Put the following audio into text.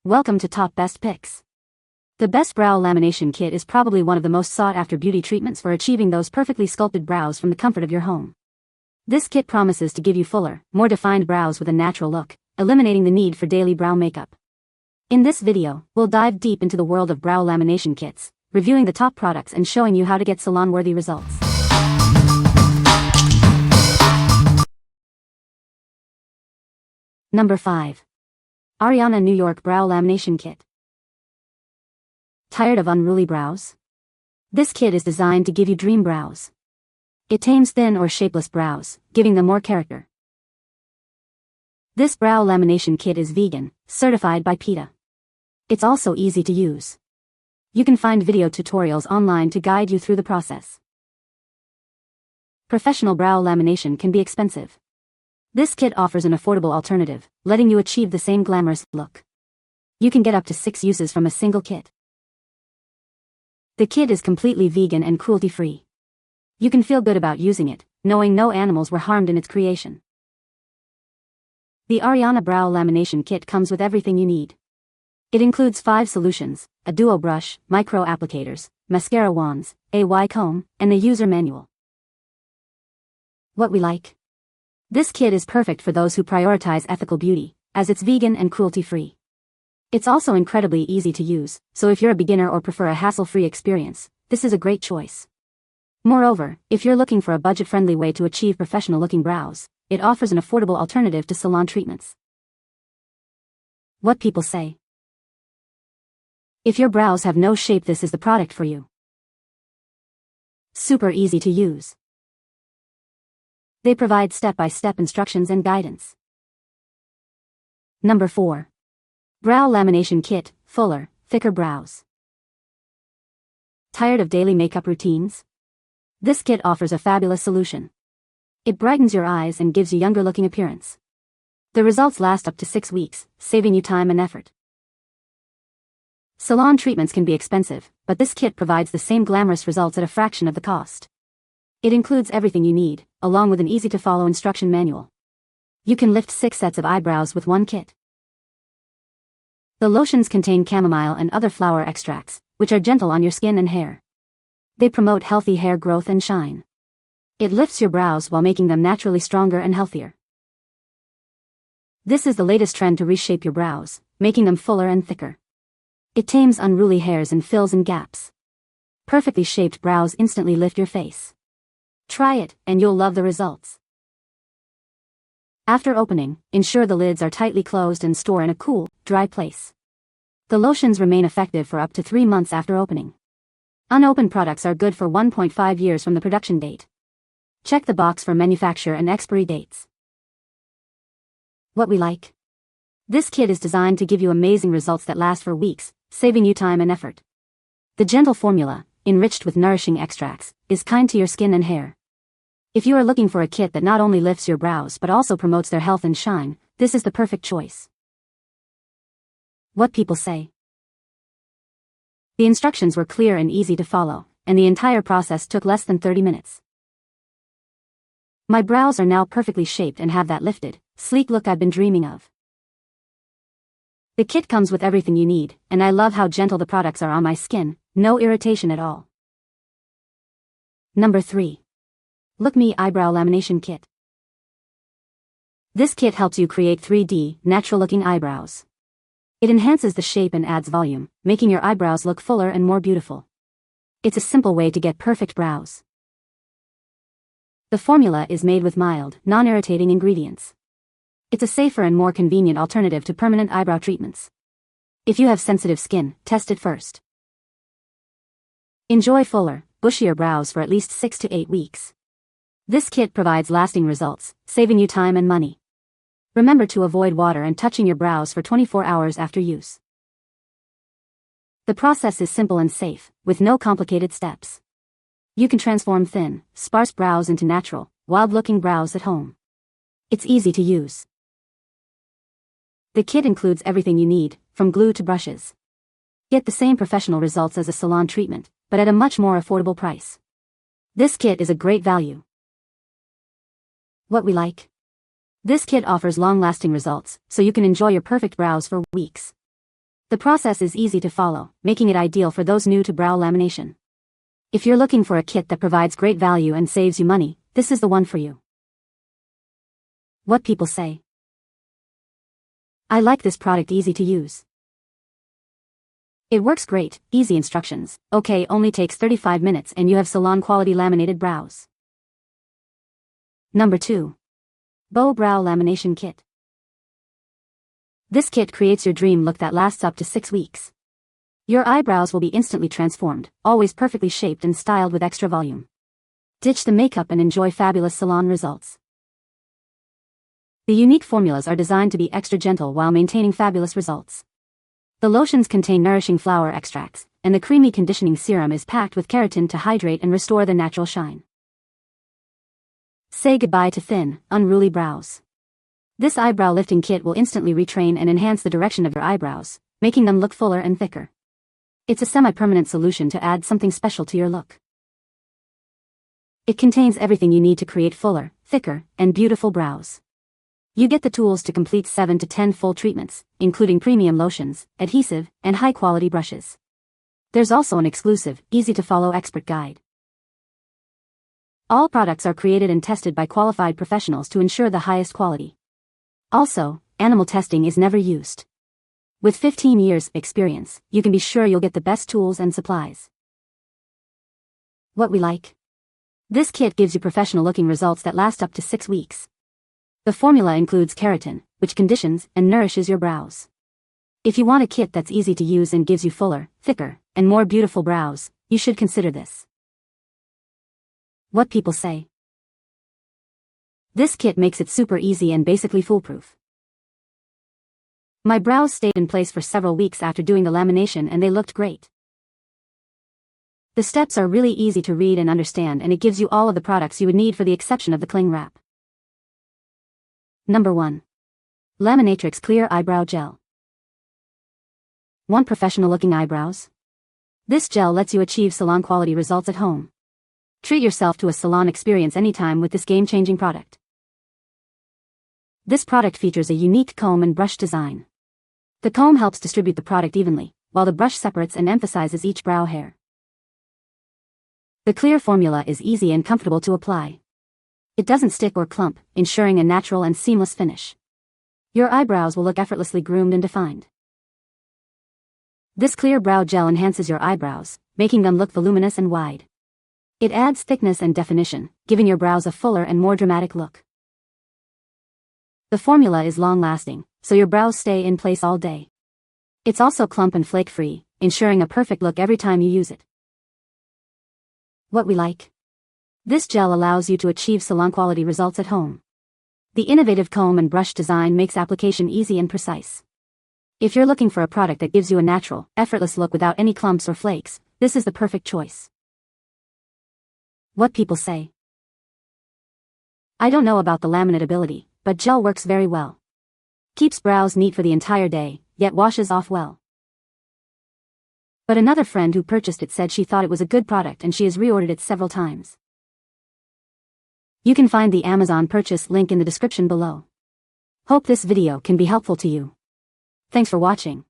Welcome to Top Best Picks. The Best Brow Lamination Kit is probably one of the most sought-after beauty treatments for achieving those perfectly sculpted brows from the comfort of your home. This kit promises to give you fuller, more defined brows with a natural look, eliminating the need for daily brow makeup. In this video, we'll dive deep into the world of brow lamination kits, reviewing the top products and showing you how to get salon-worthy results. Number 5. ARYANA New York Brow Lamination Kit. Tired of unruly brows? This kit is designed to give you dream brows. It tames thin or shapeless brows, giving them more character. This brow lamination kit is vegan, certified by PETA. It's also easy to use. You can find video tutorials online to guide you through the process. Professional brow lamination can be expensive. This kit offers an affordable alternative, letting you achieve the same glamorous look. You can get up to 6 uses from a single kit. The kit is completely vegan and cruelty-free. You can feel good about using it, knowing no animals were harmed in its creation. The ARYANA Brow Lamination Kit comes with everything you need. It includes 5 solutions, a duo brush, micro applicators, mascara wands, a comb, and a user manual. What we like? This kit is perfect for those who prioritize ethical beauty, as it's vegan and cruelty-free. It's also incredibly easy to use, so if you're a beginner or prefer a hassle-free experience, this is a great choice. Moreover, if you're looking for a budget-friendly way to achieve professional-looking brows, it offers an affordable alternative to salon treatments. What people say. If your brows have no shape, this is the product for you. Super easy to use. They provide step-by-step instructions and guidance. Number 4. Brow Lamination Kit, Fuller, Thicker Brows. Tired of daily makeup routines? This kit offers a fabulous solution. It brightens your eyes and gives you younger-looking appearance. The results last up to 6 weeks, saving you time and effort. Salon treatments can be expensive, but this kit provides the same glamorous results at a fraction of the cost. It includes everything you need, along with an easy-to-follow instruction manual. You can lift 6 sets of eyebrows with one kit. The lotions contain chamomile and other flower extracts, which are gentle on your skin and hair. They promote healthy hair growth and shine. It lifts your brows while making them naturally stronger and healthier. This is the latest trend to reshape your brows, making them fuller and thicker. It tames unruly hairs and fills in gaps. Perfectly shaped brows instantly lift your face. Try it, and you'll love the results. After opening, ensure the lids are tightly closed and store in a cool, dry place. The lotions remain effective for up to 3 months after opening. Unopened products are good for 1.5 years from the production date. Check the box for manufacture and expiry dates. What we like? This kit is designed to give you amazing results that last for weeks, saving you time and effort. The gentle formula, enriched with nourishing extracts, is kind to your skin and hair. If you are looking for a kit that not only lifts your brows but also promotes their health and shine, this is the perfect choice. What people say. The instructions were clear and easy to follow, and the entire process took less than 30 minutes. My brows are now perfectly shaped and have that lifted, sleek look I've been dreaming of. The kit comes with everything you need, and I love how gentle the products are on my skin, no irritation at all. Number 3. Lookmee Eyebrow Lamination Kit. This kit helps you create 3D, natural-looking eyebrows. It enhances the shape and adds volume, making your eyebrows look fuller and more beautiful. It's a simple way to get perfect brows. The formula is made with mild, non-irritating ingredients. It's a safer and more convenient alternative to permanent eyebrow treatments. If you have sensitive skin, test it first. Enjoy fuller, bushier brows for at least 6 to 8 weeks. This kit provides lasting results, saving you time and money. Remember to avoid water and touching your brows for 24 hours after use. The process is simple and safe, with no complicated steps. You can transform thin, sparse brows into natural, wild-looking brows at home. It's easy to use. The kit includes everything you need, from glue to brushes. Get the same professional results as a salon treatment, but at a much more affordable price. This kit is a great value. What we like? This kit offers long-lasting results, so you can enjoy your perfect brows for weeks. The process is easy to follow, making it ideal for those new to brow lamination. If you're looking for a kit that provides great value and saves you money, this is the one for you. What people say. I like this product, easy to use. It works great, easy instructions, okay, only takes 35 minutes and you have salon quality laminated brows. Number 2. Beau Brow Lamination Kit. This kit creates your dream look that lasts up to 6 weeks. Your eyebrows will be instantly transformed, always perfectly shaped and styled with extra volume. Ditch the makeup and enjoy fabulous salon results. The unique formulas are designed to be extra gentle while maintaining fabulous results. The lotions contain nourishing flower extracts, and the creamy conditioning serum is packed with keratin to hydrate and restore the natural shine. Say goodbye to thin, unruly brows. This eyebrow lifting kit will instantly retrain and enhance the direction of your eyebrows, making them look fuller and thicker. It's a semi-permanent solution to add something special to your look. It contains everything you need to create fuller, thicker, and beautiful brows. You get the tools to complete 7 to 10 full treatments, including premium lotions, adhesive, and high-quality brushes. There's also an exclusive, easy-to-follow expert guide. All products are created and tested by qualified professionals to ensure the highest quality. Also, animal testing is never used. With 15 years experience, you can be sure you'll get the best tools and supplies. What we like. This kit gives you professional-looking results that last up to 6 weeks. The formula includes keratin, which conditions and nourishes your brows. If you want a kit that's easy to use and gives you fuller, thicker, and more beautiful brows, you should consider this. What people say. This kit makes it super easy and basically foolproof. My brows stayed in place for several weeks after doing the lamination and they looked great. The steps are really easy to read and understand, and it gives you all of the products you would need for the exception of the cling wrap. Number 1. Laminatrix Clear Eyebrow Gel. Want professional looking eyebrows? This gel lets you achieve salon quality results at home. Treat yourself to a salon experience anytime with this game-changing product. This product features a unique comb and brush design. The comb helps distribute the product evenly, while the brush separates and emphasizes each brow hair. The clear formula is easy and comfortable to apply. It doesn't stick or clump, ensuring a natural and seamless finish. Your eyebrows will look effortlessly groomed and defined. This clear brow gel enhances your eyebrows, making them look voluminous and wide. It adds thickness and definition, giving your brows a fuller and more dramatic look. The formula is long-lasting, so your brows stay in place all day. It's also clump and flake-free, ensuring a perfect look every time you use it. What we like. This gel allows you to achieve salon-quality results at home. The innovative comb and brush design makes application easy and precise. If you're looking for a product that gives you a natural, effortless look without any clumps or flakes, this is the perfect choice. What people say. I don't know about the laminatability, but gel works very well. Keeps brows neat for the entire day, yet washes off well. But another friend who purchased it said she thought it was a good product and she has reordered it several times. You can find the Amazon purchase link in the description below. Hope this video can be helpful to you. Thanks for watching.